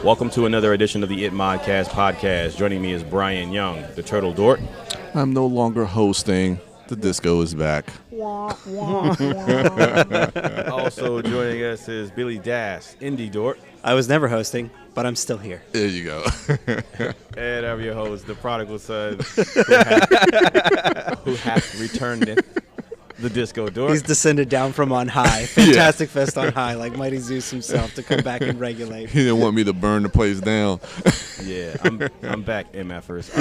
Welcome to another edition of the It Modcast podcast. Joining me is Brian Young, the Turtle Dork. I'm no longer hosting. The disco is back. Also joining us is Billy Das, Indie Dork. I was never hosting, but I'm still here. There you go. And I'm your host, the prodigal son, who hath returned it, the Disco Dork. He's descended down from on high. Fantastic Fest on high, like Mighty Zeus himself, to come back and regulate. He didn't want me to burn the place down. Yeah, I'm back, MFers.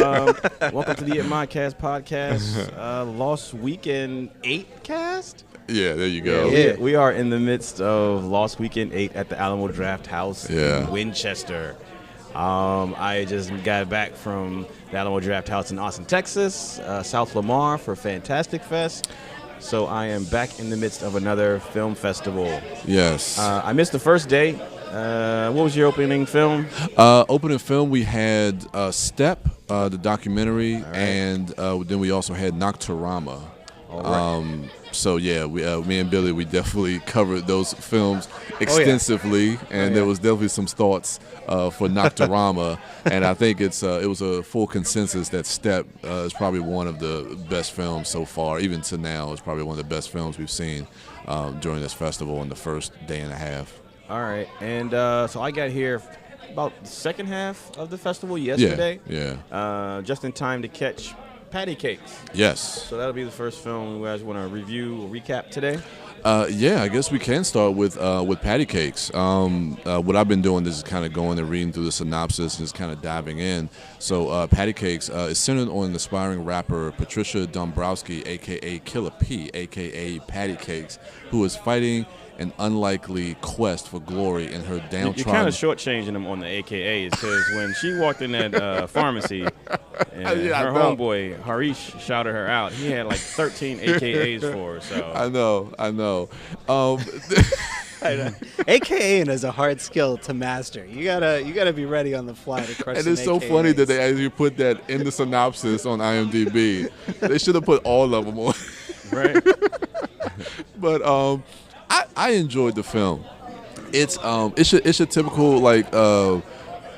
Welcome to the It Modcast podcast, Lost Weekend VIII cast. Yeah, there you go. Yeah, we are in the midst of Lost Weekend VIII at the Alamo Draft House in Winchester. I just got back from the Alamo Draft House in Austin, Texas, South Lamar for Fantastic Fest. So I am back in the midst of another film festival. Yes. I missed the first day. What was your opening film? Opening film, we had Step, the documentary, and then we also had Nocturama. All right. So yeah, me and Billy, we definitely covered those films extensively, and there was definitely some thoughts for Nocturama, and I think it was a full consensus that Step is probably one of the best films so far, even to now. It's probably one of the best films we've seen during this festival in the first day and a half. All right, and so I got here about the second half of the festival yesterday. Yeah. Just in time to catch Patti Cakes. Yes. So that'll be the first film you guys want to review or recap today? Yeah, I guess we can start with Patti Cakes. What I've been doing is kind of going and reading through the synopsis and just kind of diving in. So Patti Cakes is centered on aspiring rapper Patricia Dombrowski, a.k.a. Killer P, a.k.a. Patti Cakes, who is fighting an unlikely quest for glory in her downtrodden... You're kind of shortchanging them on the AKAs, because when she walked in that pharmacy, and her homeboy, Harish, shouted her out. He had like 13 AKAs for her. So I know. I know. AKAing is a hard skill to master. You gotta be ready on the fly to crush. And it's so funny that they actually put that in the synopsis on IMDb. They should have put all of them on. Right. But I enjoyed the film. It's your typical like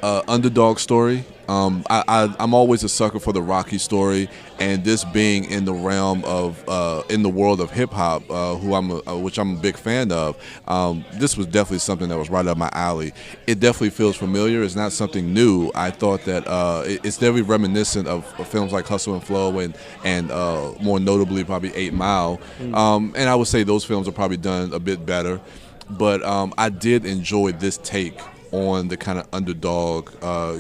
underdog story. I'm always a sucker for the Rocky story, and this being in the realm of in the world of hip hop, which I'm a big fan of. This was definitely something that was right up my alley. It definitely feels familiar. It's not something new. I thought that it's definitely reminiscent of films like Hustle and Flow and more notably probably 8 Mile. And I would say those films are probably done a bit better, but I did enjoy this take on the kind of underdog,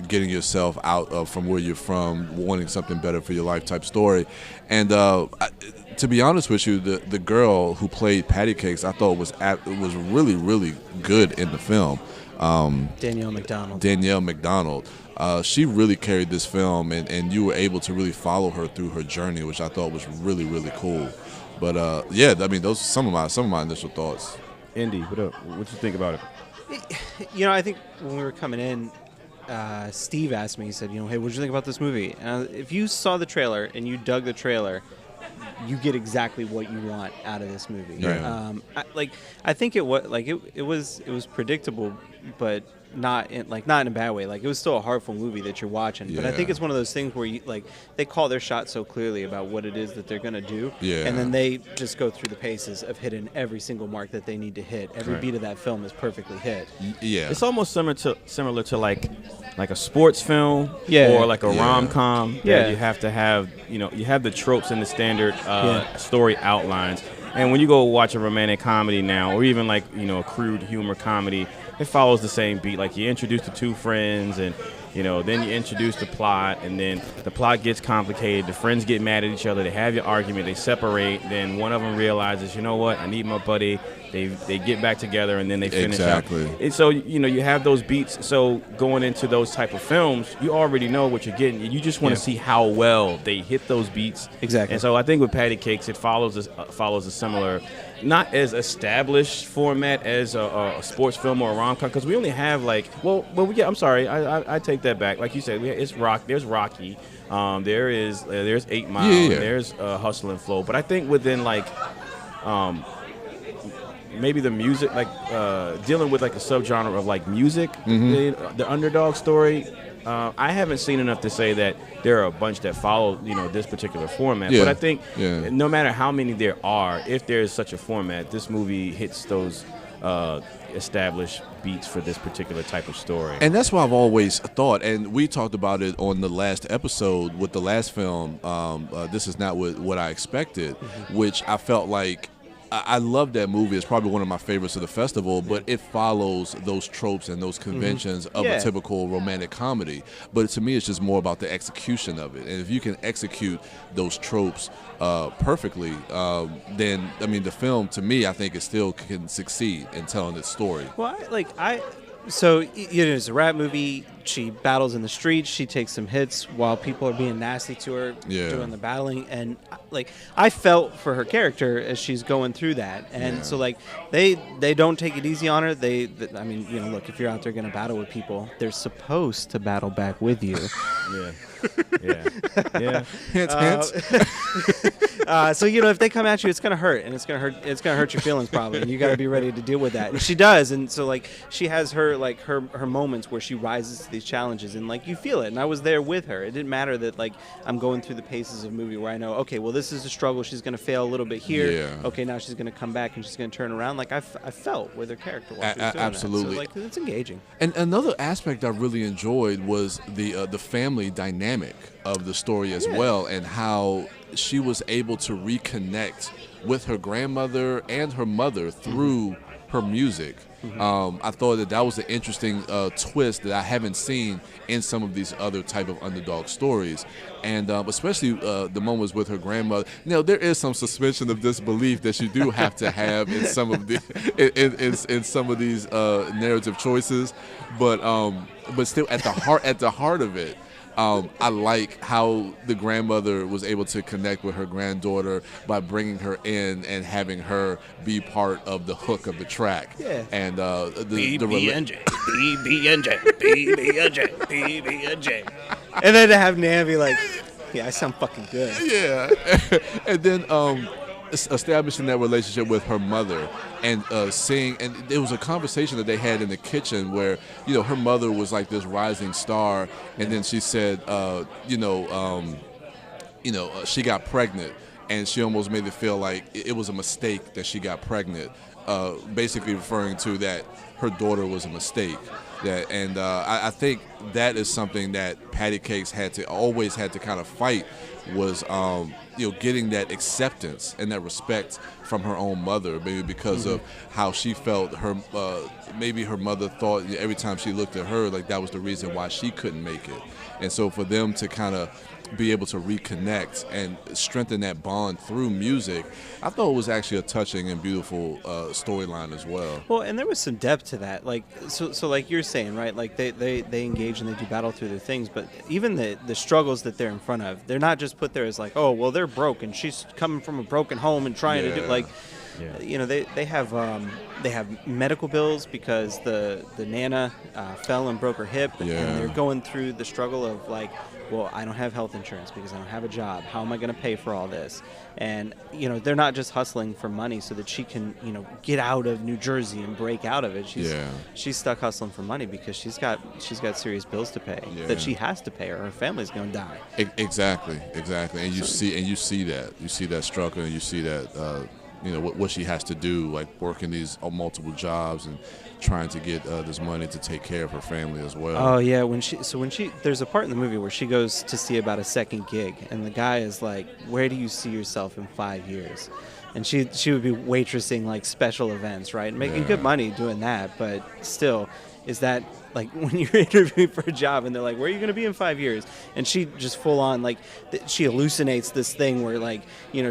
getting yourself out of from where you're from, wanting something better for your life type story. And to be honest with you, the girl who played Patti Cakes, I thought was really, really good in the film. Danielle McDonald. She really carried this film, and you were able to really follow her through her journey, which I thought was really, really cool. But yeah, I mean, those are some of my initial thoughts. Indy, what up? What you think about it? You know, I think when we were coming in, Steve asked me, he said, hey, what did you think about this movie? If you saw the trailer and you dug the trailer, you get exactly what you want out of this movie. Yeah. I think it was predictable, but not in a bad way. Like, it was still a heartful movie that you're watching. Yeah. But I think it's one of those things where they call their shot so clearly about what it is that they're gonna do, and then they just go through the paces of hitting every single mark that they need to hit. Every beat of that film is perfectly hit. Yeah, it's almost similar to like a sports film, or like a rom-com. Yeah, you have to have you have the tropes and the standard story outlines. And when you go watch a romantic comedy now, or even like a crude humor comedy, it follows the same beat. Like, you introduce the two friends, and then you introduce the plot, and then the plot gets complicated. The friends get mad at each other. They have your argument. They separate. Then one of them realizes, you know what? I need my buddy. They get back together, and then they finish out. And so you have those beats. So going into those type of films, you already know what you're getting. You just want to see how well they hit those beats. Exactly. And so I think with Patti Cakes, it follows a similar, not as established format as a sports film or a rom-com, because we only have I'm sorry, I take that back. Like you said, there's Rocky, there's 8 Mile, there's Hustle and Flow. But I think within maybe the music, like dealing with like a subgenre of like music, the underdog story. I haven't seen enough to say that there are a bunch that follow, this particular format. Yeah. But I think no matter how many there are, if there is such a format, this movie hits those established beats for this particular type of story. And that's what I've always thought, and we talked about it on the last episode with the last film, This Is Not What I Expected, which I felt like I love that movie. It's probably one of my favorites of the festival, but it follows those tropes and those conventions of a typical romantic comedy. But to me, it's just more about the execution of it. And if you can execute those tropes perfectly, then, I mean, the film, to me, I think it still can succeed in telling its story. Well, so it's a rap movie. She battles in the streets. She takes some hits while people are being nasty to her doing the battling. And I felt for her character as she's going through that. And so they don't take it easy on her. I mean, look, if you're out there going to battle with people, they're supposed to battle back with you. Yeah. Hint. So if they come at you, it's gonna hurt, and it's gonna hurt your feelings probably, and you got to be ready to deal with that. And she does, and so she has her her moments where she rises to these challenges, and you feel it. And I was there with her. It didn't matter that I'm going through the paces of a movie where I know, okay, well, this is a struggle. She's gonna fail a little bit here. Yeah. Okay, now she's gonna come back and she's gonna turn around. I felt with her character while she was doing absolutely. that. So it's engaging. And another aspect I really enjoyed was the family dynamic of the story as well, and how she was able to reconnect with her grandmother and her mother through her music. I thought that was an interesting twist that I haven't seen in some of these other type of underdog stories, and especially the moments with her grandmother. Now, there is some suspension of disbelief that you do have to have in some of the in some of these narrative choices, but still at the heart of it. I like how the grandmother was able to connect with her granddaughter by bringing her in and having her be part of the hook of the track. Yeah. And BB&J. And then to have Nan be like, yeah, I sound fucking good. Yeah. And then establishing that relationship with her mother and seeing, and there was a conversation that they had in the kitchen where her mother was like this rising star, and then she said she got pregnant, and she almost made it feel like it was a mistake that she got pregnant, basically referring to that her daughter was a mistake. I think that is something that Patti Cakes always had to kind of fight, was getting that acceptance and that respect from her own mother, maybe because of how she felt maybe her mother thought every time she looked at her that was the reason why she couldn't make it. And so for them to kind of be able to reconnect and strengthen that bond through music, I thought it was actually a touching and beautiful storyline as well. Well, and there was some depth to that. So like you're saying, right? They engage and they do battle through their things, but even the struggles that they're in front of, they're not just put there as oh, well, they're broke and she's coming from a broken home and trying to do they have medical bills because the Nana fell and broke her hip, and they're going through the struggle of well, I don't have health insurance because I don't have a job. How am I going to pay for all this? And they're not just hustling for money so that she can get out of New Jersey and break out of it. She's stuck hustling for money because she's got serious bills to pay that she has to pay or her family's going to die. Exactly, and you see that struggle, and you see that what she has to do, working these multiple jobs and trying to get this money to take care of her family as well. Oh yeah, when she there's a part in the movie where she goes to see about a second gig, and the guy is like, "Where do you see yourself in 5 years?" And she would be waitressing special events, right, and making good money doing that, but still, is that when you're interviewing for a job and they're like, where are you going to be in 5 years? And she just full on, she hallucinates this thing where,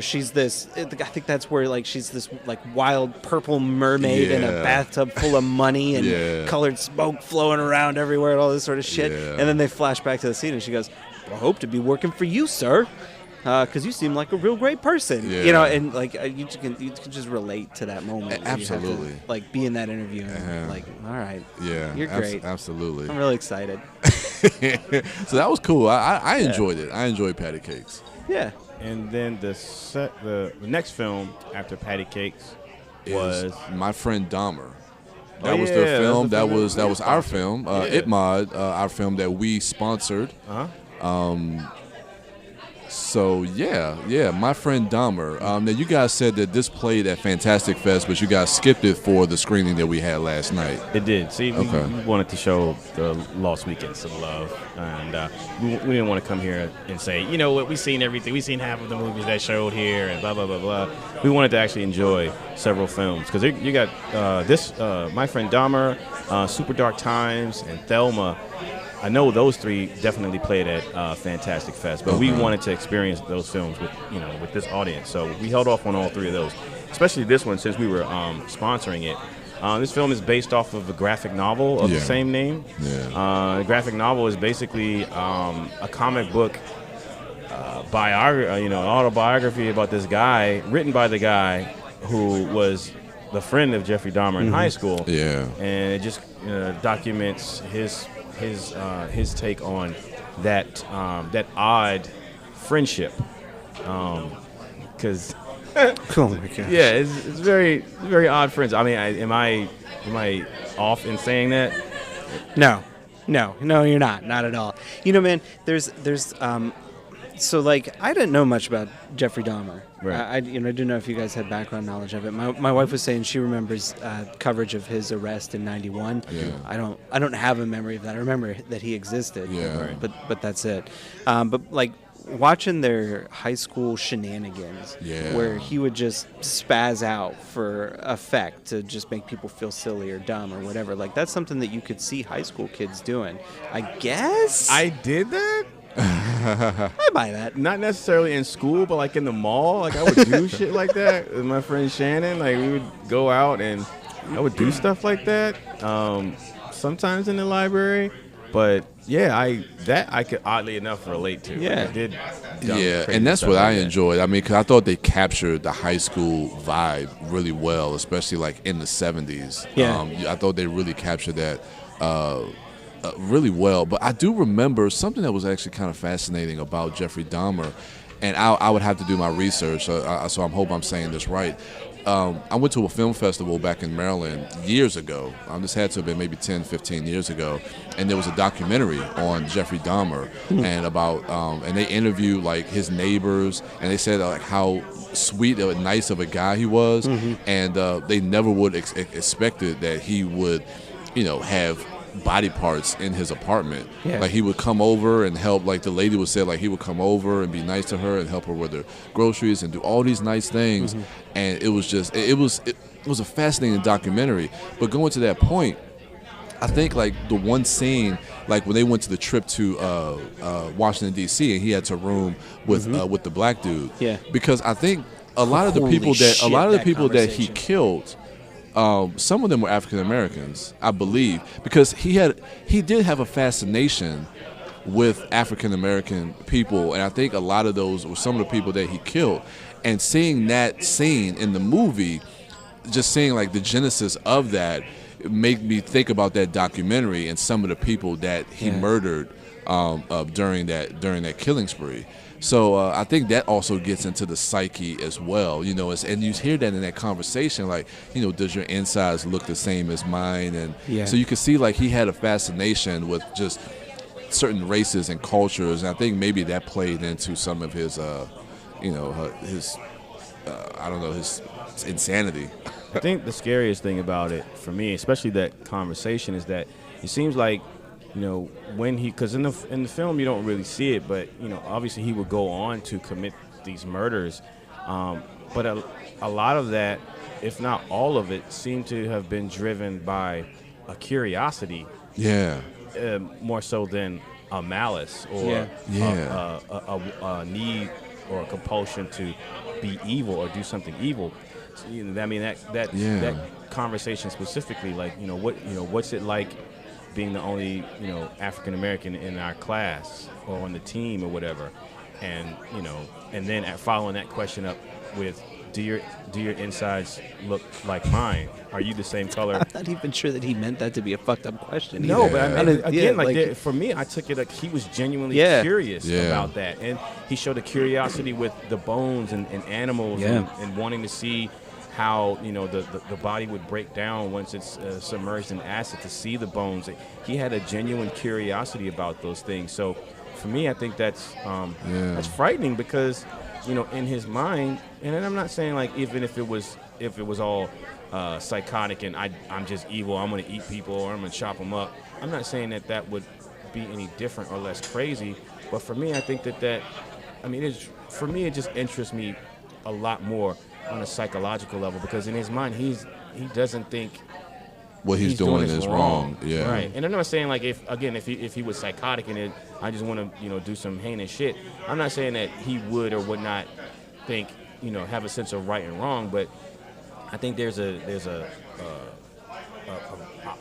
she's this, I think that's where, she's this, wild purple mermaid in a bathtub full of money and colored smoke flowing around everywhere and all this sort of shit. And then they flash back to the scene and she goes, well, I hope to be working for you, sir. Because you seem like a real great person, and you can just relate to that moment. Absolutely, be in that interview and all right, you're great. Absolutely, I'm really excited. So that was cool. I enjoyed it. I enjoyed Patti Cakes. Yeah. And then the next film after Patti Cakes is My Friend Dahmer. Oh, That was their yeah, film. that's the That was our film. Yeah. Itmod, our film that we sponsored. So yeah, My Friend Dahmer. Now you guys said that this played at Fantastic Fest, but you guys skipped it for the screening that we had last night. It did. See, we Okay. wanted to show the Lost Weekend some love, and we didn't want to come here and say, you know what, we've seen everything. We've seen half of the movies that showed here, and blah, blah, blah, blah. We wanted to actually enjoy several films, because you got this, My Friend Dahmer, Super Dark Times, and Thelma. I know those three definitely played at Fantastic Fest, but we wanted to experience those films with this audience. So we held off on all three of those, especially this one since we were sponsoring it. This film is based off of a graphic novel of the same name. Yeah. The graphic novel is basically a comic book autobiography about this guy, written by the guy who was the friend of Jeffrey Dahmer in high school. Yeah. And it just documents his take on that odd friendship, because Oh my gosh. yeah, it's very odd friends. I mean, am I off in saying that? No, you're not at all. You know, man, there's so like I didn't know much about Jeffrey Dahmer. Right. I didn't know if you guys had background knowledge of it. My wife was saying she remembers coverage of his arrest in '91. Yeah. I don't have a memory of that. I remember that he existed. Yeah. Right. But that's it. But like watching their high school shenanigans, where he would just spaz out for effect to just make people feel silly or dumb or whatever. Like that's something that you could see high school kids doing. I guess I did that. I buy that. Not necessarily in school, but like in the mall. Like I would do shit like that with my friend Shannon. Like we would go out and I would do stuff like that. Sometimes in the library, but yeah, I could oddly enough relate to. Yeah. I did. And that's what I enjoyed. I mean, because I thought they captured the high school vibe really well, especially like in the 70s. Yeah. I thought they really captured that really well. But I do remember something that was actually kind of fascinating about Jeffrey Dahmer, and I would have to do my research, so I hope I'm saying this right. I went to a film festival back in Maryland years ago. This had to have been maybe 10, 15 years ago. And there was a documentary on Jeffrey Dahmer and about, and they interviewed like his neighbors, and they said like how sweet and nice of a guy he was. And they never would expected that he would, have body parts in his apartment. Like he would come over and help, like the lady would say, like he would come over and be nice to her and help her with her groceries and do all these nice things. And it was just it was a fascinating documentary. But going to that point, I think like the one scene, like when they went to the trip to Washington D.C. and he had to room with the black dude. Because I think a lot of the people that he killed, some of them were African Americans, I believe, because he did have a fascination with African American people, and I think a lot of those were some of the people that he killed. And seeing that scene in the movie, just seeing like the genesis of that, made me think about that documentary and some of the people that he murdered during that killing spree. So I think that also gets into the psyche as well, and you hear that in that conversation, like, does your insides look the same as mine? And so you can see like he had a fascination with just certain races and cultures, and I think maybe that played into some of his, his insanity. I think the scariest thing about it for me, especially that conversation, is that it seems like, when because in the film you don't really see it, but obviously he would go on to commit these murders, but a lot of that, if not all of it, seemed to have been driven by a curiosity, more so than a malice or a need or a compulsion to be evil or do something evil. So, I mean that conversation specifically, like what's it like being the only African American in our class or on the team or whatever, and and then following that question up with, do your insides look like mine? Are you the same color? I'm not even sure that he meant that to be a fucked up question. No, either. but I mean, again, for me, I took it like he was genuinely curious about that, and he showed a curiosity with the bones and animals and wanting to see how the body would break down once it's submerged in acid, to see the bones. He had a genuine curiosity about those things. So for me, I think that's frightening, because in his mind, and I'm not saying like even if it was all psychotic and I'm just evil, I'm going to eat people or I'm going to chop them up, I'm not saying that would be any different or less crazy. But for me, I think that for me, it just interests me a lot more on a psychological level, because in his mind, he doesn't think what he's doing is wrong. Yeah. Right. And I'm not saying like if he was psychotic and I just want to do some heinous shit. I'm not saying that he would or would not think have a sense of right and wrong, but I think there's a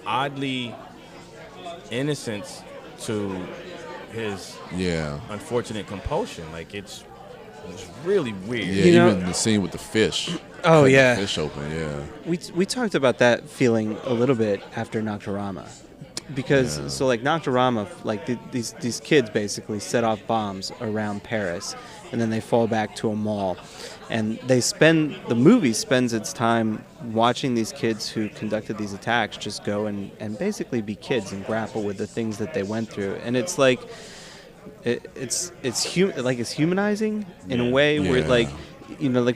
oddly innocence to his unfortunate compulsion. Like it's really weird. Yeah, even the scene with the fish. Oh yeah, the fish open. Yeah, we talked about that feeling a little bit after Nocturama, because so like Nocturama, like these kids basically set off bombs around Paris, and then they fall back to a mall, and the movie spends its time watching these kids who conducted these attacks just go and basically be kids and grapple with the things that they went through, and it's like. It's humanizing in a way where like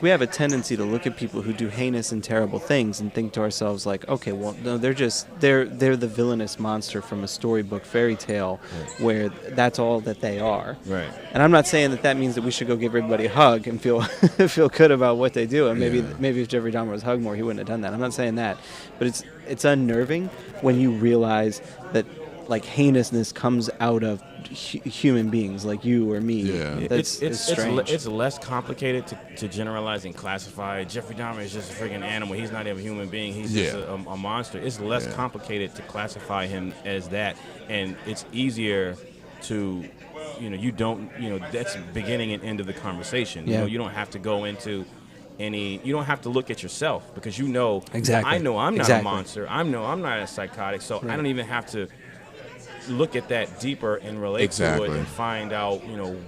we have a tendency to look at people who do heinous and terrible things and think to ourselves like, okay, well no, they're the villainous monster from a storybook fairy tale where that's all that they are. Right. And I'm not saying that means that we should go give everybody a hug and feel feel good about what they do. And maybe if Jeffrey Dahmer was hugged more, he wouldn't have done that. I'm not saying that, but it's unnerving when you realize that like heinousness comes out of human beings like you or me. Yeah. It's strange. It's less complicated to generalize and classify. Jeffrey Dahmer is just a freaking animal. He's not even a human being. He's just a monster. It's less complicated to classify him as that, and it's easier to, that's beginning and end of the conversation. Yeah. You don't have to go into you don't have to look at yourself, because exactly. I know I'm not a monster. I'm not a psychotic, so I don't even have to look at that deeper and relate to it and find out,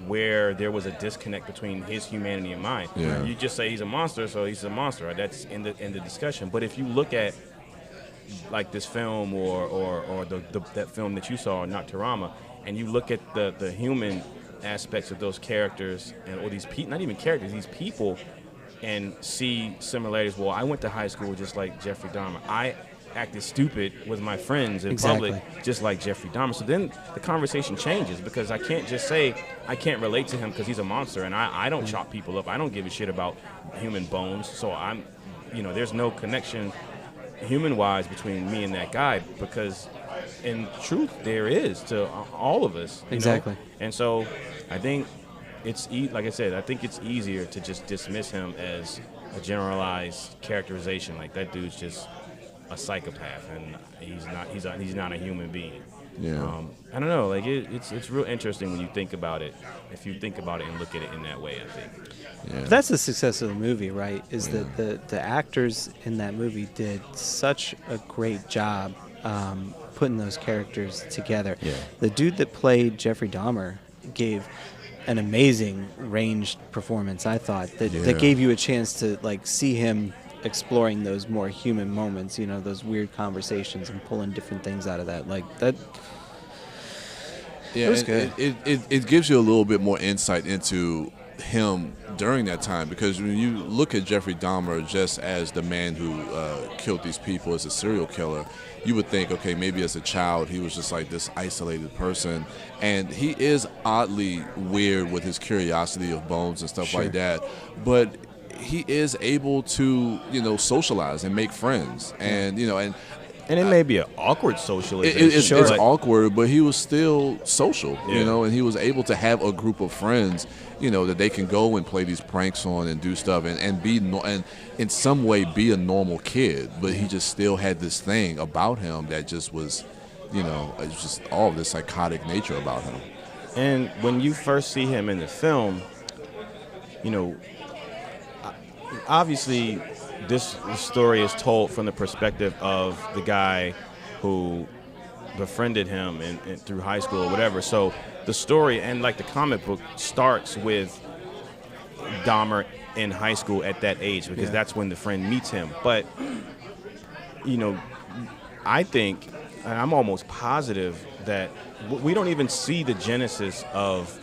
where there was a disconnect between his humanity and mine. Yeah. You just say he's a monster, so he's a monster. Right? That's in the discussion. But if you look at like this film or that film that you saw, Nocturama, and you look at the human aspects of those characters or these not even characters, these people, and see similarities. Well, I went to high school just like Jeffrey Dahmer. I acted stupid with my friends in public just like Jeffrey Dahmer. So then the conversation changes, because I can't just say I can't relate to him because he's a monster, and I don't chop people up. I don't give a shit about human bones. So I'm, there's no connection human-wise between me and that guy, because in truth there is to all of us. Exactly. And so I think like I said, I think it's easier to just dismiss him as a generalized characterization. Like that dude's just a psychopath, and he's not a human being. Yeah. I don't know. Like it's real interesting when you think about it. If you think about it and look at it in that way, I think. Yeah. But that's the success of the movie, right? Is that the actors in that movie did such a great job putting those characters together. Yeah. The dude that played Jeffrey Dahmer gave an amazing ranged performance. I thought that gave you a chance to like see him exploring those more human moments, those weird conversations and pulling different things out of that. Like that. Yeah, it was good. It gives you a little bit more insight into him during that time, because when you look at Jeffrey Dahmer just as the man who killed these people as a serial killer, you would think, okay, maybe as a child he was just like this isolated person, and he is oddly weird with his curiosity of bones and stuff like that, but he is able to, socialize and make friends, and and it may be an awkward socialization. It's awkward, but he was still social, and he was able to have a group of friends, that they can go and play these pranks on and do stuff and be and in some way be a normal kid, but he just still had this thing about him that just was, it's just all of this psychotic nature about him. And when you first see him in the film, obviously this story is told from the perspective of the guy who befriended him through high school or whatever. So the story and like the comic book starts with Dahmer in high school at that age, because that's when the friend meets him. But I think, and I'm almost positive that we don't even see the genesis of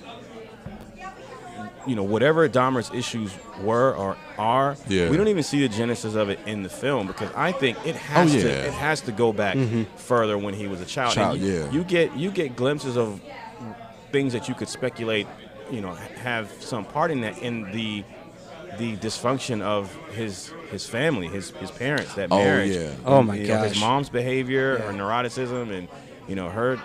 whatever Dahmer's issues were or are. We don't even see the genesis of it in the film, because I think it has to go back further when he was a child. You get glimpses of things that you could speculate, have some part in that, in the dysfunction of his family, his parents, that marriage. Oh my gosh. His mom's behavior, her neuroticism, and her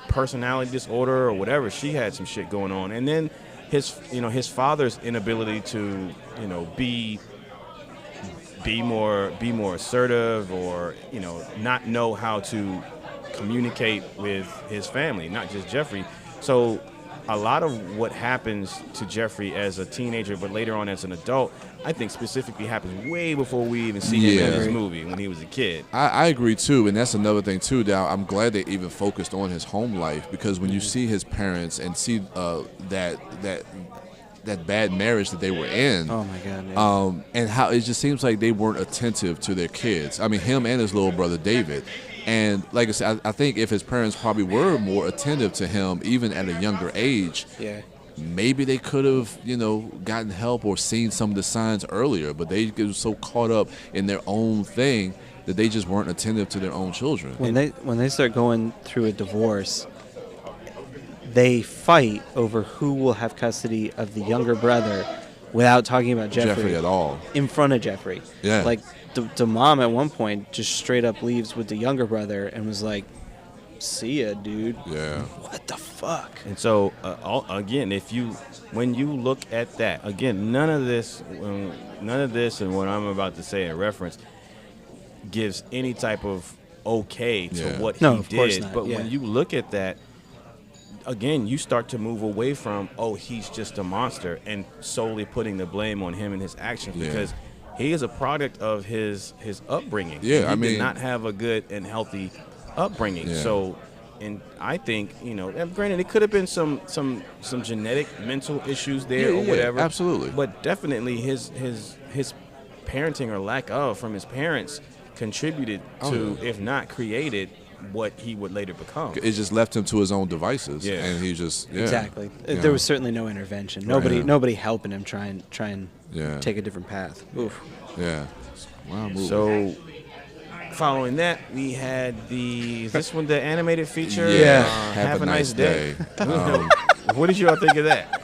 personality disorder or whatever. She had some shit going on, and then his father's inability to be more assertive, or not know how to communicate with his family, not just Jeffrey. So a lot of what happens to Jeffrey as a teenager, but later on as an adult, I think specifically happens way before we even see him in this movie when he was a kid. I agree too, and that's another thing too. That I'm glad they even focused on his home life, because when you see his parents and see that bad marriage that they were in, oh my god, and how it just seems like they weren't attentive to their kids. I mean, him and his little brother David. And like I said, I think if his parents probably were more attentive to him, even at a younger age, maybe they could have, gotten help or seen some of the signs earlier. But they get so caught up in their own thing that they just weren't attentive to their own children. When they start going through a divorce, they fight over who will have custody of the younger brother without talking about Jeffrey at all in front of Jeffrey. Yeah, like the mom at one point just straight up leaves with the younger brother and was like, "See ya, dude." Yeah. What the fuck? And so again, when you look at that, again, none of this and what I'm about to say in reference gives any type of okay to what he of course did. not. But when you look at that, again, you start to move away from, he's just a monster, and solely putting the blame on him and his actions, because he is a product of his upbringing. Yeah, he did not have a good and healthy upbringing. Yeah. So, and I think, and granted, it could have been some genetic mental issues there or whatever. Absolutely. But definitely his parenting or lack of from his parents contributed to, if not created, what he would later become. It just left him to his own devices, and he just exactly. There was certainly no intervention. Nobody helping him try and take a different path. Oof. Yeah. Wow. Movie. So, following that, we had this one, the animated feature. Yeah. Have a nice day. What did you all think of that?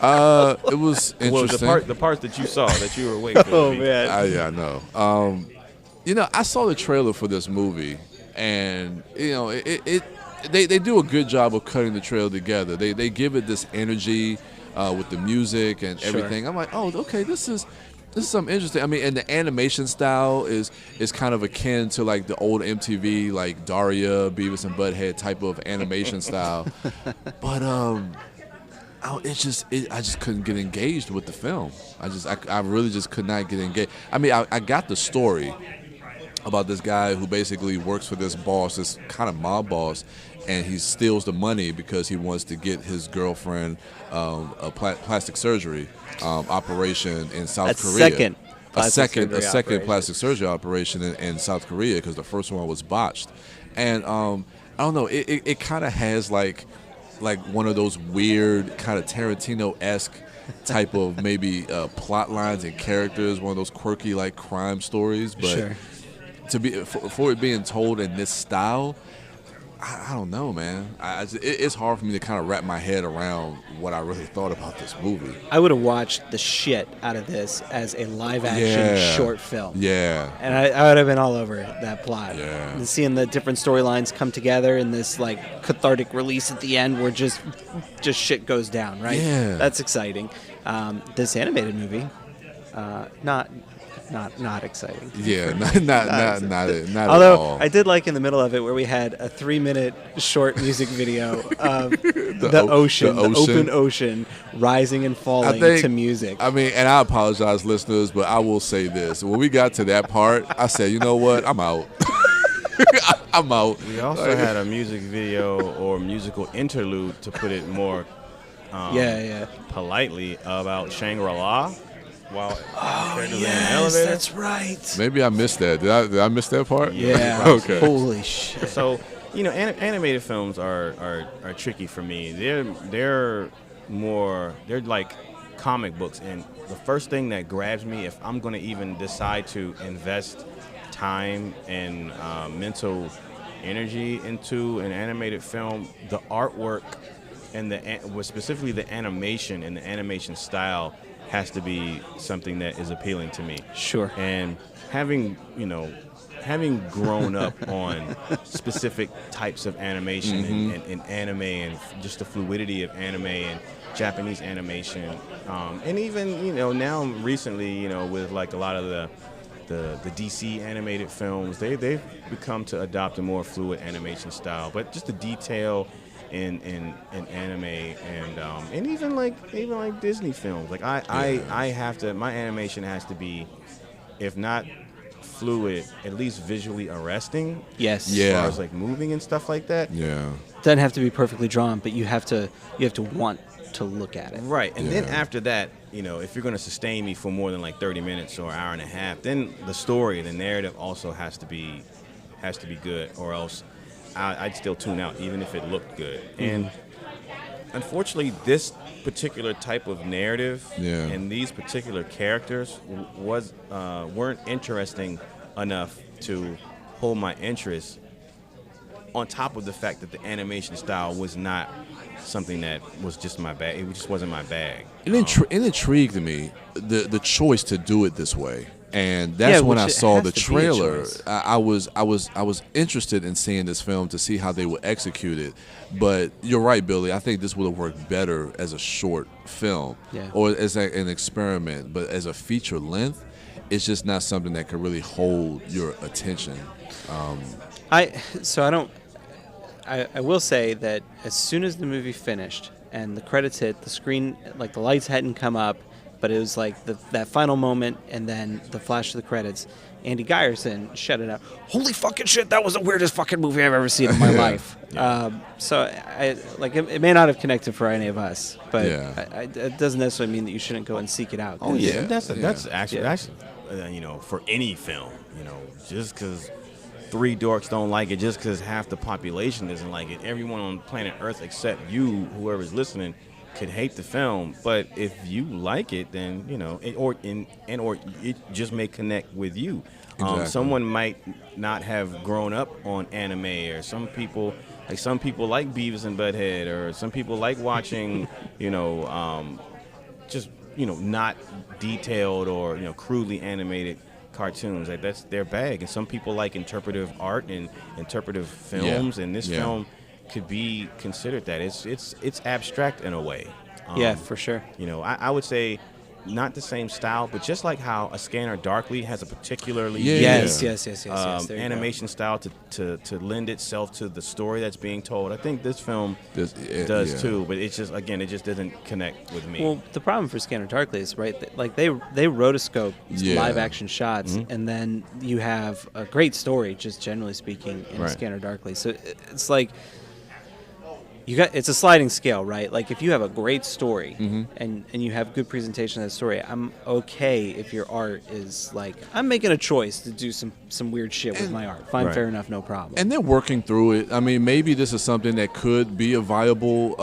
It was interesting. Well, the parts that you saw that you were waiting for. Oh man. I know. I saw the trailer for this movie. And they do a good job of cutting the trailer together. They give it this energy with the music and everything. I'm like, okay, this is something interesting. I mean, and the animation style is kind of akin to like the old MTV, like Daria, Beavis and Butthead type of animation style. But I just couldn't get engaged with the film. I really just could not get engaged. I mean, I got the story about this guy who basically works for this boss, this kind of mob boss, and he steals the money because he wants to get his girlfriend a plastic surgery operation in South Korea. A second plastic surgery operation in South Korea, because the first one was botched. And I don't know, it kind of has like one of those weird kind of Tarantino-esque type of maybe plot lines and characters, one of those quirky like crime stories, but for it being told in this style, I don't know, man. It's hard for me to kind of wrap my head around what I really thought about this movie. I would have watched the shit out of this as a live-action short film. Yeah. And I would have been all over that plot. Yeah. And seeing the different storylines come together in this like cathartic release at the end where just shit goes down, right? Yeah. That's exciting. This animated movie, not exciting. Yeah, not Although at all. I did like in the middle of it where we had a 3-minute short music video of the open ocean rising and falling to music. I mean, and I apologize, listeners, but I will say this: when we got to that part, I said, you know what, I'm out. I'm out. We also had a music video or musical interlude, to put it more politely, about Shangri-La. while characters in an elevator. That's right. Maybe I missed that. Did I miss that part? Yeah. Okay. Holy shit. So, animated films are tricky for me. They're like comic books, and the first thing that grabs me, if I'm going to even decide to invest time and mental energy into an animated film, the artwork and specifically the animation and the animation style has to be something that is appealing to me. Sure. And having grown up on specific types of animation and anime and just the fluidity of anime and Japanese animation, and even now recently with like a lot of the DC animated films, they've become to adopt a more fluid animation style, but just the detail in anime and even like Disney films, like I have to, my animation has to be, if not fluid, at least visually arresting. Yes. As far as like moving and stuff like that. Yeah. Doesn't have to be perfectly drawn, but you have to want to look at it. Right. And then after that, if you're going to sustain me for more than like 30 minutes or an hour and a half, then the story, the narrative also has to be good, or else I'd still tune out even if it looked good. And unfortunately, this particular type of narrative and these particular characters weren't interesting enough to hold my interest, on top of the fact that the animation style was not something that was just my bag. It just wasn't my bag. It intrigued me, the choice to do it this way. And that's when I saw the trailer. I was interested in seeing this film to see how they would execute it. But you're right, Billy. I think this would have worked better as a short film or as an experiment. But as a feature length, it's just not something that could really hold your attention. I will say that as soon as the movie finished and the credits hit, the screen, like the lights hadn't come up, but it was like that final moment and then the flash of the credits. Andy Geyerson shut it out. Holy fucking shit, that was the weirdest fucking movie I've ever seen in my life. So it may not have connected for any of us, but it doesn't necessarily mean that you shouldn't go and seek it out. Oh yeah, that's actually for any film, just because 3 dorks don't like it, just because half the population doesn't like it, everyone on planet Earth except you, whoever's listening, could hate the film. But if you like it, then or it just may connect with you. Exactly. Someone might not have grown up on anime, or some people like Beavis and Butthead, or some people like watching just not detailed or crudely animated cartoons. Like that's their bag. And some people like interpretive art and interpretive films, and this film could be considered that. It's abstract in a way. For sure. I would say not the same style, but just like how A Scanner Darkly has a particularly yes, animation style to lend itself to the story that's being told. I think this film does too, but it just doesn't connect with me. Well, the problem for Scanner Darkly is, right, like they rotoscope live action shots, and then you have a great story, just generally speaking, in Scanner Darkly. So it's like it's a sliding scale, right? Like if you have a great story and you have good presentation of that story, I'm okay if your art is like, I'm making a choice to do some weird shit with my art. Fine, fair enough, no problem. And they're working through it. I mean, maybe this is something that could be a viable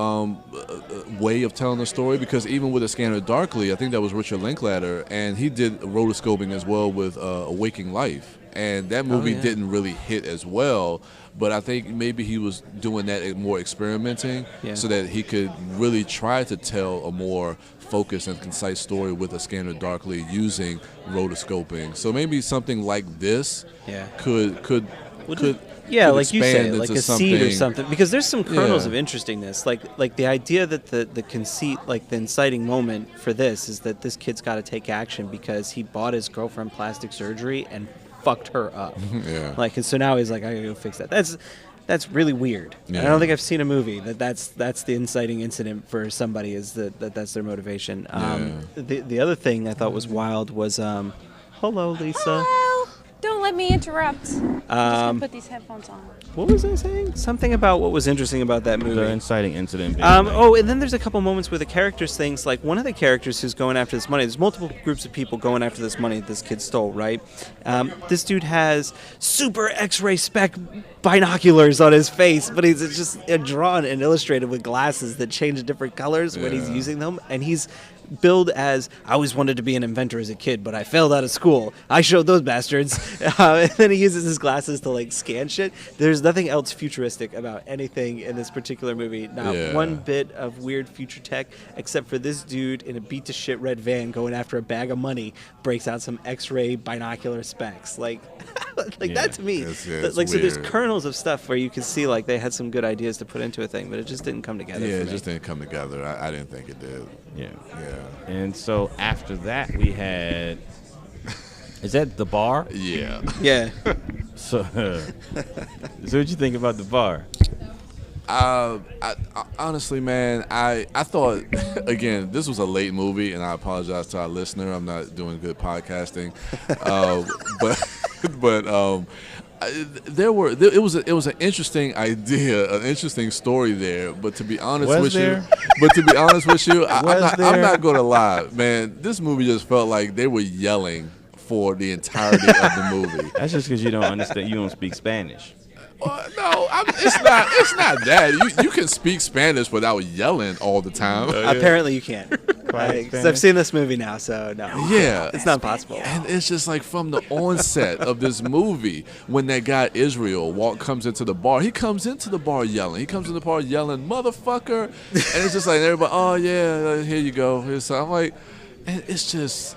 way of telling a story, because even with A Scanner Darkly, I think that was Richard Linklater, and he did rotoscoping as well with A Waking Life. And that movie didn't really hit as well, but I think maybe he was doing that more experimenting so that he could really try to tell a more focused and concise story with A Scanner Darkly using rotoscoping. So maybe something like this could like you say, like a seed or something, because there's some kernels of interestingness, like the idea that the conceit, like the inciting moment for this is that this kid's got to take action because he bought his girlfriend plastic surgery and fucked her up. And so now he's like, I gotta go fix that. That's really weird. I don't think I've seen a movie that's the inciting incident for somebody, is that's their motivation. The other thing I thought was wild was hello Lisa. Hello. Don't let me interrupt. I'm just gonna put these headphones on. What was I saying? Something about what was interesting about that movie. The inciting incident. And then there's a couple moments where the characters things, like one of the characters who's going after this money, there's multiple groups of people going after this money that this kid stole, right? This dude has super X-ray spec binoculars on his face, but he's just drawn and illustrated with glasses that change different colors when he's using them, and he's billed as, I always wanted to be an inventor as a kid, but I failed out of school. I showed those bastards. And then he uses his glasses to like scan shit. There's nothing else futuristic about anything in this particular movie. Not one bit of weird future tech, except for this dude in a beat to shit red van going after a bag of money breaks out some X-ray binocular specs. Like, that to me. It's like, so there's weird. kernels of stuff where you can see like they had some good ideas to put into a thing, but it just didn't come together. Yeah, for it me. just didn't come together. I didn't think it did. Yeah. Yeah. And so after that, we had. Is that the bar? Yeah. Yeah. So, so what'd you think about the bar? I honestly, man, I thought, again, this was a late movie, and I apologize to our listener. I'm not doing good podcasting, it was an interesting idea, an interesting story there. But to be honest with you, I'm not gonna lie, man. This movie just felt like they were yelling for the entirety of the movie. That's just because you don't understand. You don't speak Spanish. No, it's not that. You can speak Spanish without yelling all the time. Apparently you can't. Because I've seen this movie now, so no. Yeah. It's not possible. And it's just like from the onset of this movie, when that guy Israel comes into the bar, he comes into the bar yelling. He comes in the bar yelling, motherfucker. And it's just like everybody, oh yeah, here you go. So I'm like, and it's just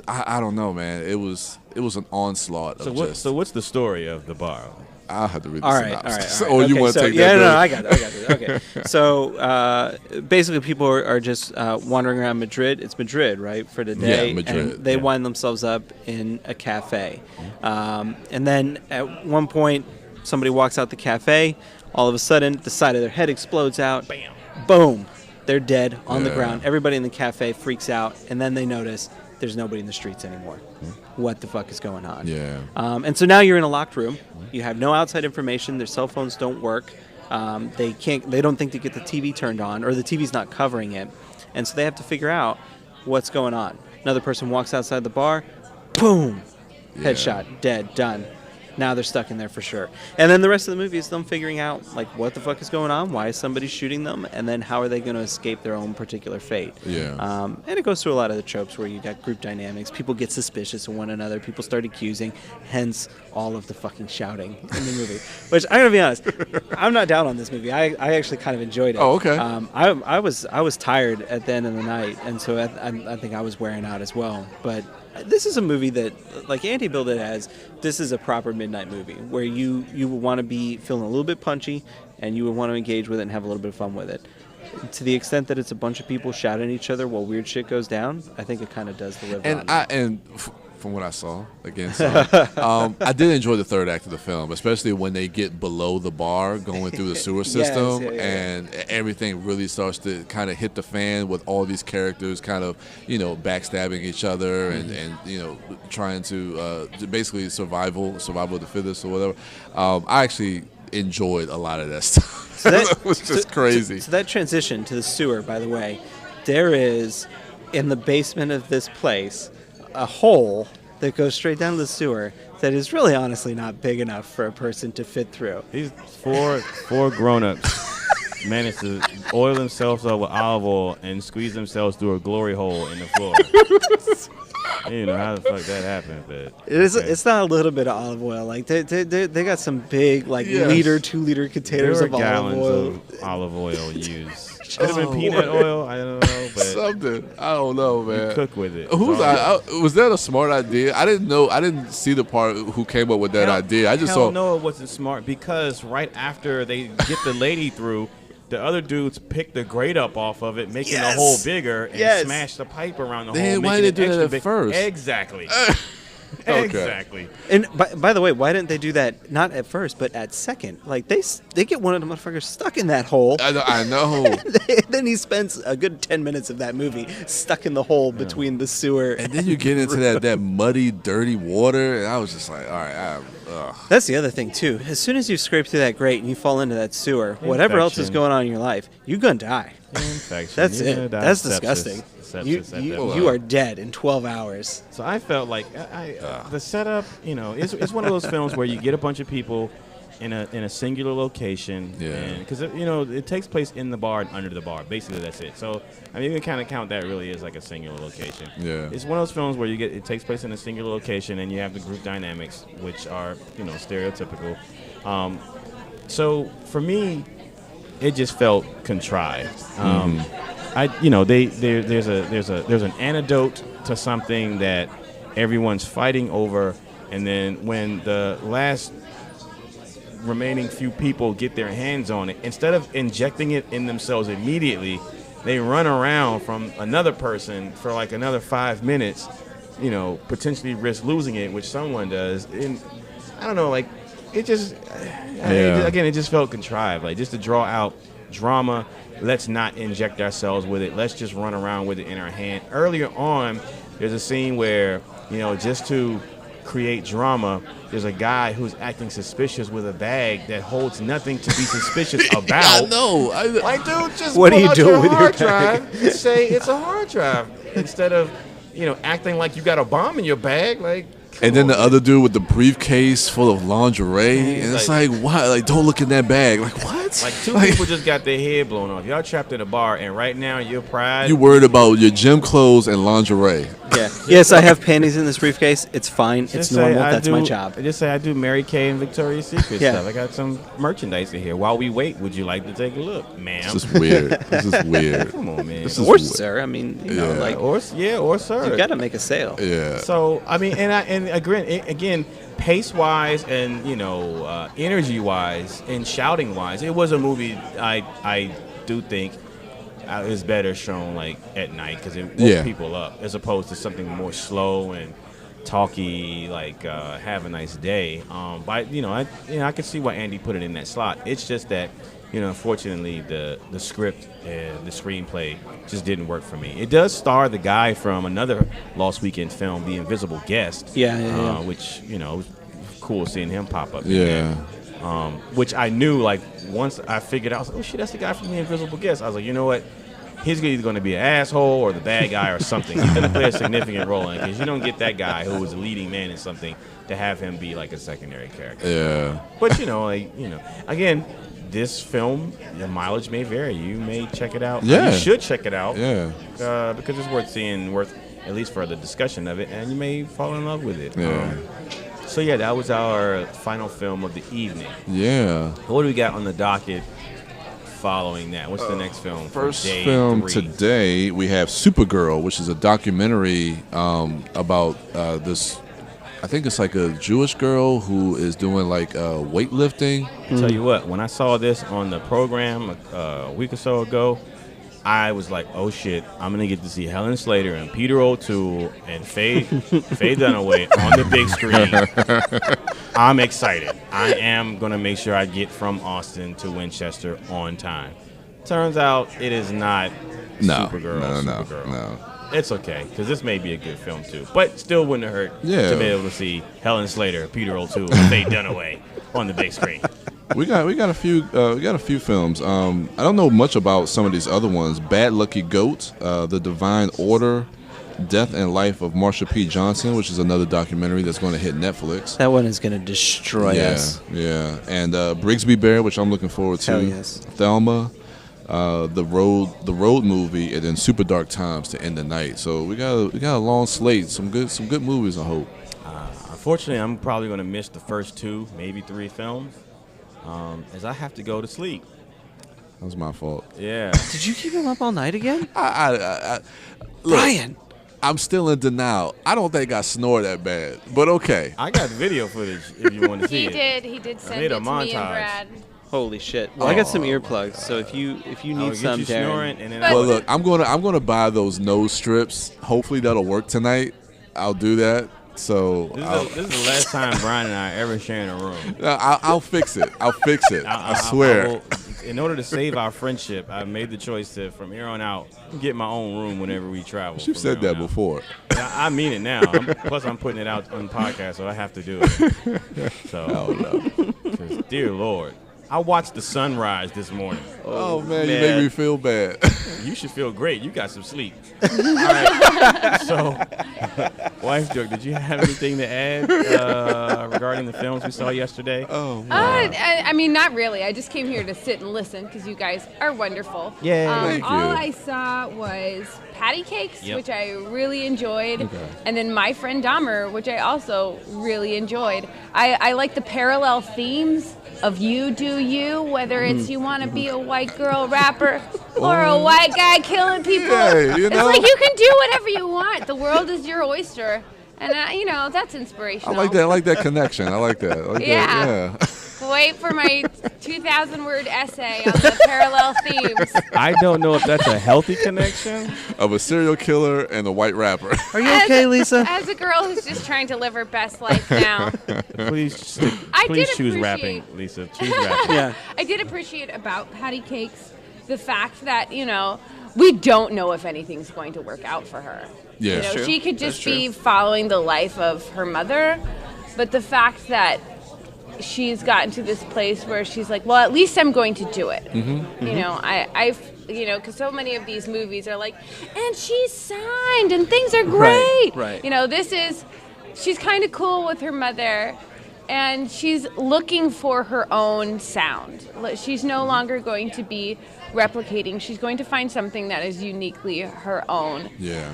I don't know, man. It was an onslaught of So what's the story of the bar? I'll have to read the All right. synopsis. Or you want to take that? Yeah, no, break? I got it. Okay. So basically, people are just wandering around Madrid. It's Madrid, right, for the day. Yeah, Madrid. And they wind themselves up in a cafe. And then at one point, somebody walks out the cafe. All of a sudden, the side of their head explodes out. Bam. Boom. They're dead on the ground. Everybody in the cafe freaks out. And then they notice there's nobody in the streets anymore. What the fuck is going on? Yeah. And so now you're in a locked room. You have no outside information. Their cell phones don't work. They don't think to get the TV turned on, or the TV's not covering it. And so they have to figure out what's going on. Another person walks outside the bar. Boom. Headshot. Dead. Done. Now they're stuck in there for sure. And then the rest of the movie is them figuring out, like, what the fuck is going on? Why is somebody shooting them? And then how are they going to escape their own particular fate? Yeah. And it goes through a lot of the tropes where you got group dynamics. People get suspicious of one another. People start accusing. Hence, all of the fucking shouting in the movie. Which, I'm going to be honest, I'm not down on this movie. I actually kind of enjoyed it. Oh, okay. I was tired at the end of the night, and so I think I was wearing out as well. But this is a movie that, like Andy billed it as, this is a proper midnight movie where you would want to be feeling a little bit punchy, and you would want to engage with it and have a little bit of fun with it. To the extent that it's a bunch of people shouting at each other while weird shit goes down, I think it kind of does deliver on that. From what I saw, I did enjoy the third act of the film, especially when they get below the bar going through the sewer system, and everything really starts to kind of hit the fan with all these characters kind of, backstabbing each other and trying to basically survival of the fittest or whatever. I actually enjoyed a lot of that stuff. So that, it was just crazy. So that transition to the sewer, by the way, there is, in the basement of this place, a hole that goes straight down to the sewer that is really honestly not big enough for a person to fit through. These four grown-ups managed to oil themselves up with olive oil and squeeze themselves through a glory hole in the floor. You know how the fuck that happened, but it's not a little bit of olive oil. Like they got some big liter, 2 liter containers of olive oil. Of olive oil used. Could have been peanut oil. I don't know, but something. I don't know, man. You cook with it. Was that a smart idea? I didn't know. I didn't see the part who came up with that idea. I just saw. No, it wasn't smart because right after they get the lady through, the other dudes pick the grate up off of it, making the hole bigger, and smash the pipe around the hole. Why did they do that at big. first? Exactly. Okay. Exactly. And by the way, why didn't they do that not at first, but at second? Like they get one of the motherfuckers stuck in that hole. I know. Then he spends a good 10 minutes of that movie stuck in the hole between the sewer. And then you get into that muddy, dirty water, and I was just like, all right, That's the other thing too. As soon as you scrape through that grate and you fall into that sewer, whatever else is Infection. going on in your life, you're gonna die. Infection. That's You're gonna it. die That's of sepsis. disgusting. Sepsis at that point. You are dead in 12 hours. So I felt like the setup, it's one of those films where you get a bunch of people in a singular location, because it takes place in the bar and under the bar. Basically, that's it. So I mean, you can kind of count that really as like a singular location. Yeah. It's one of those films where it takes place in a singular location, and you have the group dynamics, which are stereotypical. So for me, it just felt contrived. There's an antidote to something that everyone's fighting over, and then when the last remaining few people get their hands on it, instead of injecting it in themselves immediately, they run around from another person for like another 5 minutes, potentially risk losing it, which someone does. And I don't know, like it just, it just felt contrived, like just to draw out drama. Let's not inject ourselves with it. Let's just run around with it in our hand. Earlier on, there's a scene where, just to create drama, there's a guy who's acting suspicious with a bag that holds nothing to be suspicious about. I know. Like, dude, just What pull do you out do your with your hard bag? drive and say it's a hard drive instead of, acting like you got a bomb in your bag. Like, And then the other dude with the briefcase full of lingerie, and it's like- like, why? Like, don't look in that bag. Like, what? Like two people just got their head blown off. Y'all trapped in a bar, and right now your pride. You worried about your gym clothes and lingerie. Yeah. Yes, I have panties in this briefcase. It's fine. It's Just say normal. I That's do- my job. Just say I do Mary Kay and Victoria's Secret Yeah. stuff. I got some merchandise in here. While we wait, would you like to take a look, ma'am? This is weird. This is weird. Come on, man. This is Or weird. sir, I mean, Yeah. like or sir. you got to make a sale. Yeah. So I mean, and again, pace wise and energy wise and shouting wise, it was a movie I do think is better shown like at night because it woke people up as opposed to something more slow and talky like Have a Nice Day. But I can see why Andy put it in that slot. It's just that. Unfortunately, the script and the screenplay just didn't work for me. It does star the guy from another Lost Weekend film, The Invisible Guest. Yeah. Which, it was cool seeing him pop up. Yeah. Which I knew, like, once I figured out, I was like, oh, shit, that's the guy from The Invisible Guest. I was like, you know what? He's either going to be an asshole or the bad guy or something. He's going to play a significant role in it because you don't get that guy who was a leading man in something to have him be, like, a secondary character. Yeah. But, again, this film, the mileage may vary. You may check it out. Yeah. You should check it out. Yeah. Because it's worth seeing, worth at least for the discussion of it, and you may fall in love with it. Yeah. So, that was our final film of the evening. Yeah. What do we got on the docket following that? What's the next film? for First day film 3? today, we have Supergirl, which is a documentary about this. I think it's like a Jewish girl who is doing like weightlifting. Tell you what, when I saw this on the program a week or so ago, I was like, oh shit, I'm going to get to see Helen Slater and Peter O'Toole and Faye Dunaway on the big screen. I'm excited. I am going to make sure I get from Austin to Winchester on time. Turns out it is not Supergirl. No. It's okay, because this may be a good film too. But still wouldn't have hurt Yeah. to be able to see Helen Slater, Peter O'Toole, and Faye Dunaway on the big screen. We got a few films. I don't know much about some of these other ones. Bad Lucky Goat, The Divine Order, Death and Life of Marsha P. Johnson, which is another documentary that's going to hit Netflix. That one is going to destroy us. Yeah. And Brigsby Bear, which I'm looking forward to. Hell yes. Thelma, the road movie, and then Super Dark Times to end the night. So we got a long slate. Some good movies, I hope. Unfortunately, I'm probably going to miss the first 2, maybe 3 films, as I have to go to sleep. That was my fault. Yeah. Did you keep him up all night again? I look, Brian! I'm still in denial. I don't think I snore that bad, but okay. I got video footage if you want to see it. He did send made it a to me montage. and Brad. Holy shit. Well, I got some earplugs, so if you I'll need get some, you Darren. snoring, and then But- Well, look, I'm gonna buy those nose strips. Hopefully that'll work tonight. I'll do that. So This is the last time Brian and I ever share in a room. I'll fix it. I swear. In order to save our friendship, I made the choice to, from here on out, get my own room whenever we travel. You've said that before. I mean it now. Plus, I'm putting it out on the podcast, so I have to do it. So, dear Lord. I watched the sunrise this morning. Oh man, you make me feel bad. You should feel great. You got some sleep. All right. So, Wife Dork, did you have anything to add regarding the films we saw yesterday? Oh, wow. I mean, not really. I just came here to sit and listen because you guys are wonderful. Yeah. Thank you. All I saw was Patti Cakes, which I really enjoyed, and then My Friend Dahmer, which I also really enjoyed. I like the parallel themes of you do you, whether it's you want to be a white girl rapper or a white guy killing people. Yeah, you know? It's like you can do whatever you want. The world is your oyster. And, that's inspirational. I like that. I like that connection. I like that. I like Yeah. that. Wait for my 2,000-word essay on the parallel themes. I don't know if that's a healthy connection. Of a serial killer and a white rapper. Are you okay, Lisa? As a girl who's just trying to live her best life now. Please did choose appreciate- rapping, Lisa. Choose rapping. Yeah. I did appreciate about Patti Cakes the fact that, we don't know if anything's going to work out for her. Yeah. True. She could just That's be true. following the life of her mother, but the fact that she's gotten to this place where she's like, well, at least I'm going to do it. Because so many of these movies are like, and she's signed and things are great. Right. She's kind of cool with her mother, and she's looking for her own sound. She's no longer going to be replicating. She's going to find something that is uniquely her own. Yeah.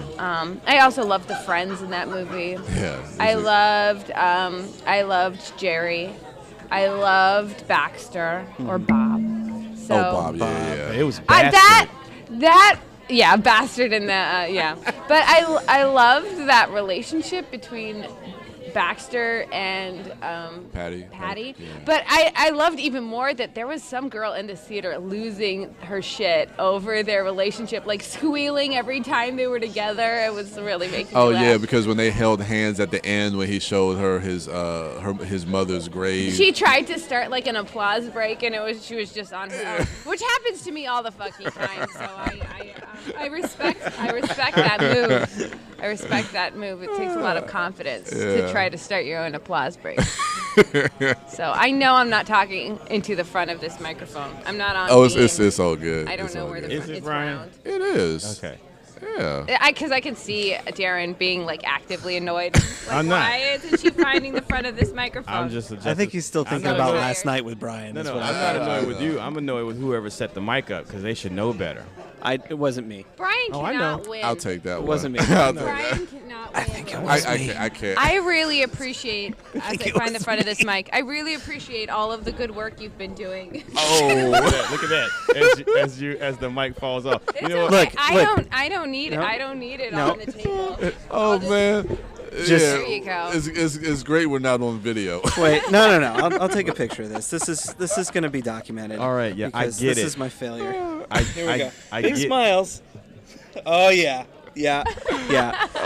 I also loved the friends in that movie. Yeah. I loved Jerry. I loved Baxter or Bob. So Bob. Yeah. It was bastard. Bastard in the But I loved that relationship between Baxter and Patti. Patty. Yeah. But I loved even more that there was some girl in this theater losing her shit over their relationship, like squealing every time they were together. It was really making me laugh. Yeah, because when they held hands at the end when he showed her his mother's grave. She tried to start like an applause break, and she was just on her own, which happens to me all the fucking time. So I respect that move. I respect that move. It takes a lot of confidence to try to start your own applause break. So I know I'm not talking into the front of this microphone. I'm not on. It's all good. I don't It's know all where good. Is it, it's Brian? round. It is. Okay. Yeah. Because I can see Darren being like actively annoyed. Like, I'm not. why isn't she finding the front of this microphone? I'm just I think he's still thinking not about annoyed. last night with Brian. No, That's I'm what not annoyed with you. I'm annoyed with whoever set the mic up because they should know better. It wasn't me. Brian I cannot know. win. I'll take that one. It wasn't me. I'll take that. Brian cannot win. I can't. I really appreciate, as I find the front of this mic, I really appreciate all of the good work you've been doing. Oh. Look at that. As the mic falls off. It's You know what? okay. Look. I don't need it. No. I don't need it No. on the table. Oh man. There you go. It's great we're not on video. Wait, no. I'll take a picture of this. This is going to be documented. All right, yeah, I because get this it. is my failure. Here we go. I Big get, smiles. Oh yeah. Yeah.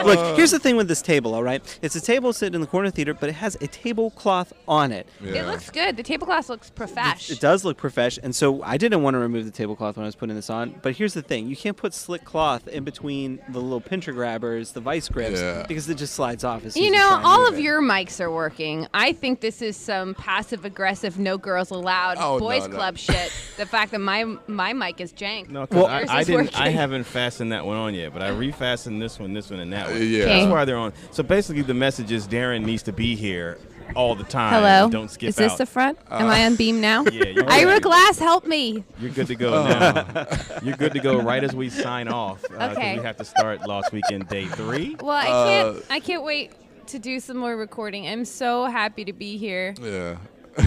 Look, here's the thing with this table, all right? It's a table sitting in the corner of the theater, but it has a tablecloth on it. Yeah. It looks good. The tablecloth looks profesh. It does look profesh, and so I didn't want to remove the tablecloth when I was putting this on. But here's the thing: you can't put slick cloth in between the little pincher grabbers, the vice grips, because it just slides off. As soon as try and all move of it. your mics are working. I think this is some passive-aggressive, no girls allowed, boys club shit. The fact that my mic is jank. No, because Yours I is didn't. working. I haven't fastened that one on yet, but I refastened this one, and that one. Yeah. Okay. That's why they're on. So basically, the message is Darren needs to be here all the time. Hello. Don't skip Is this out. the front? Am I on beam now? Yeah, you're Ira good. Glass, help me. You're good to go now. You're good to go right as we sign off. 'Cause Okay. we have to start Lost Weekend Day 3. Well, I can't wait to do some more recording. I'm so happy to be here. Yeah.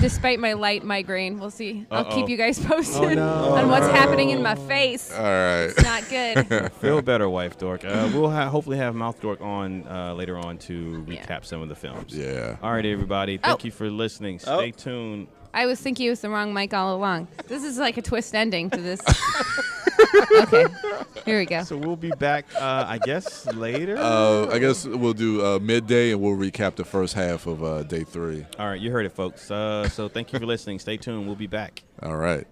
Despite my light migraine. We'll see. I'll Uh-oh. keep you guys posted Oh, no. on what's happening in my face. All right. It's not good. Feel better, Wife Dork. We'll hopefully have Mouth Dork on later on to recap some of the films. Yeah. All right, everybody. Thank you for listening. Oh. Stay tuned. I was thinking it was the wrong mic all along. This is like a twist ending to this. Okay. Here we go. So we'll be back, I guess, later. I guess we'll do midday, and we'll recap the first half of day 3. All right, you heard it, folks. So thank you for listening. Stay tuned. We'll be back. All right.